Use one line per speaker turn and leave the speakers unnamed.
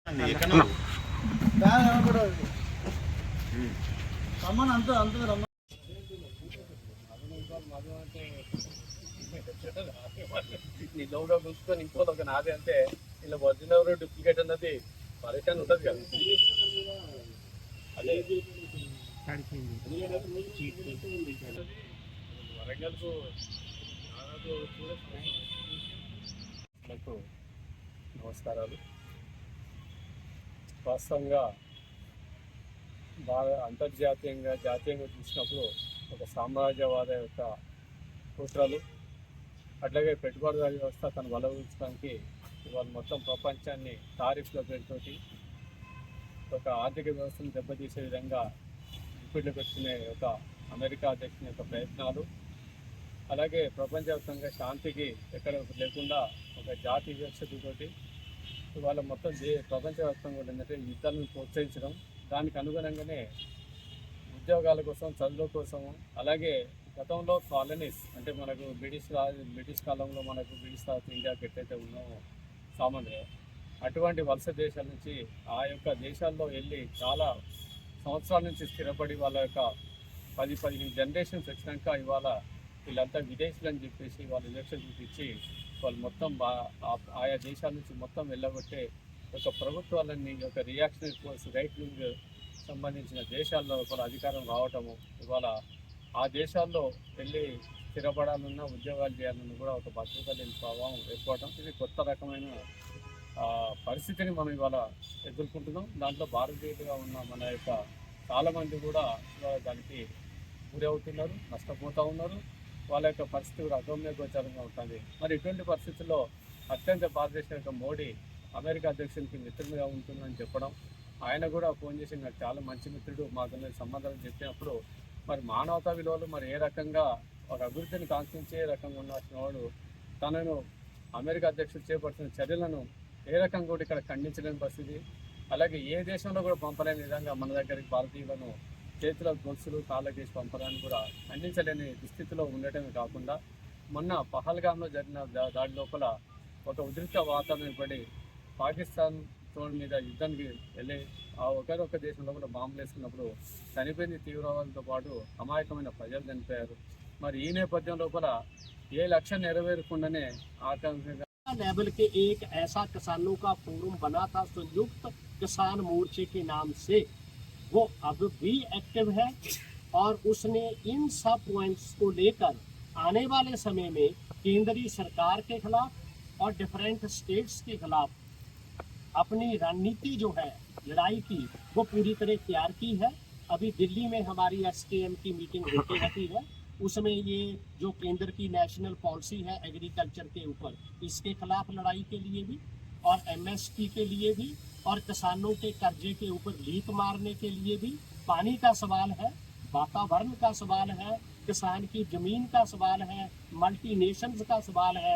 నీ లోగా చూసుకొని ఇంకోటి ఒక నాది అంటే ఇలా ఒరిజినల్ డూప్లికేట్ అన్నది పరిచయం ఉంటుంది కదా. అదే వరంగల్కు నమస్కారాలు. వాస్తవంగా బాగా అంతర్జాతీయంగా జాతీయంగా చూసినప్పుడు ఒక సామ్రాజ్యవాద యొక్క సూత్రాలు, అట్లాగే పెట్టుబడిదారీ వ్యవస్థ తను బలపరచడానికి ఇవాళ మొత్తం ప్రపంచాన్ని టారిఫ్ల పేరుతోటి ఒక ఆర్థిక వ్యవస్థను దెబ్బతీసే విధంగా గుప్పిట్లో పెట్టుకునే ఒక అమెరికా అధ్యక్షుని యొక్క ప్రయత్నాలు, అలాగే ప్రపంచవ్యాప్తంగా శాంతికి ఎక్కడ లేకుండా ఒక జాతి వివక్షతతోటి ఇవాళ మొత్తం ప్రపంచవ్యాప్తంగా ఏంటంటే యుద్ధాలను ప్రోత్సహించడం, దానికి అనుగుణంగానే ఉద్యోగాల కోసం, చదువుల కోసం, అలాగే గతంలో కాలనీస్ అంటే మనకు బ్రిటిష్ కాలంలో మనకు బ్రిటిష్ తర్వాత ఇండియాకి ఎట్లయితే ఉన్నామో సామాన్యంగా అటువంటి వలస దేశాల నుంచి ఆ యొక్క దేశాల్లో వెళ్ళి చాలా సంవత్సరాల నుంచి స్థిరపడి వాళ్ళ యొక్క 10-15 జనరేషన్స్ వచ్చినాక ఇవాళ వీళ్ళంతా విదేశీయులు అని చెప్పేసి వాళ్ళు ఎలక్షన్ చూపించి వాళ్ళు మొత్తం ఆయా దేశాల నుంచి మొత్తం వెళ్ళగొట్టే ఒక ప్రభుత్వాలన్నీ ఒక రియాక్షనరీ ఫోర్స్ రైట్ వింగ్ సంబంధించిన దేశాల్లో కూడా అధికారం రావటము, ఇవాళ ఆ దేశాల్లో వెళ్ళి స్థిరపడాలన్నా ఉద్యోగాలు చేయాలన్నా కూడా ఒక భద్రత లేని ప్రభావం ఏర్పడటం, ఇది కొత్త రకమైన పరిస్థితిని మనం ఇవాళ ఎదుర్కొంటున్నాం. దాంట్లో భారతీయులుగా ఉన్న మన యొక్క చాలామంది కూడా ఇవాళ దానికి గురి అవుతున్నారు, నష్టపోతూ ఉన్నారు. వాళ్ళ యొక్క పరిస్థితి కూడా అగమ్య గోచరంగా ఉంటుంది. మరి ఇటువంటి పరిస్థితుల్లో అత్యంత భారతదేశం యొక్క మోడీ అమెరికా అధ్యక్షునికి మిత్రులుగా ఉంటుందని చెప్పడం, ఆయన కూడా ఫోన్ చేసి నాకు చాలా మంచి మిత్రుడు, మాకు సంబంధాలు చెప్పినప్పుడు మరి మానవతా విలువలు మరి ఏ రకంగా ఒక అభివృద్ధిని కాంక్షించే రకంగా ఉండాల్సిన వాడు తనను అమెరికా అధ్యక్షుడు చేపడుతున్న చర్యలను ఏ రకంగా కూడా ఇక్కడ ఖండించలేని పరిస్థితి, అలాగే ఏ దేశంలో కూడా పంపలేని విధంగా మన దగ్గరికి భారతీయులను చేతిలో గొలుసులు కాళ్ళకేసి పంపడానికి కూడా ఖండించలేని దుస్థితిలో ఉండటమే కాకుండా మొన్న పహల్గామ్లో జరిగిన దాడి లోపల ఒక ఉద్రిక్త వాతావరణం పడి పాకిస్తాన్ తోడు మీద యుద్ధానికి వెళ్ళి ఆ ఒకరొక దేశంలో కూడా బాంబులు వేసుకున్నప్పుడు చనిపోయింది తీవ్రవాదులతో పాటు అమాయకమైన ప్రజలు చనిపోయారు. మరి ఈ నేపథ్యం లోపల ఏ లక్ష్యం నెరవేరకుండానే ఆకాంక్షగా
लेवल के एक ऐसा किसानों का फोरम बना था संयुक्त किसान मोर्चे के नाम से, वो अब भी एक्टिव है और उसने इन सब पॉइंट्स को लेकर आने वाले समय में केंद्रीय सरकार के खिलाफ और डिफरेंट स्टेट्स के खिलाफ अपनी रणनीति जो है लड़ाई की वो पूरी तरह तैयार की है। अभी दिल्ली में हमारी SKM की मीटिंग होती रहती है, उसमें ये जो केंद्र की नेशनल पॉलिसी है एग्रीकल्चर के ऊपर, इसके खिलाफ लड़ाई के लिए भी और MSP के लिए भी और किसानों के कर्जे के ऊपर लीक मारने के लिए भी, पानी का सवाल है, वातावरण का सवाल है, किसान की जमीन का सवाल है, मल्टीनेशंस का सवाल है।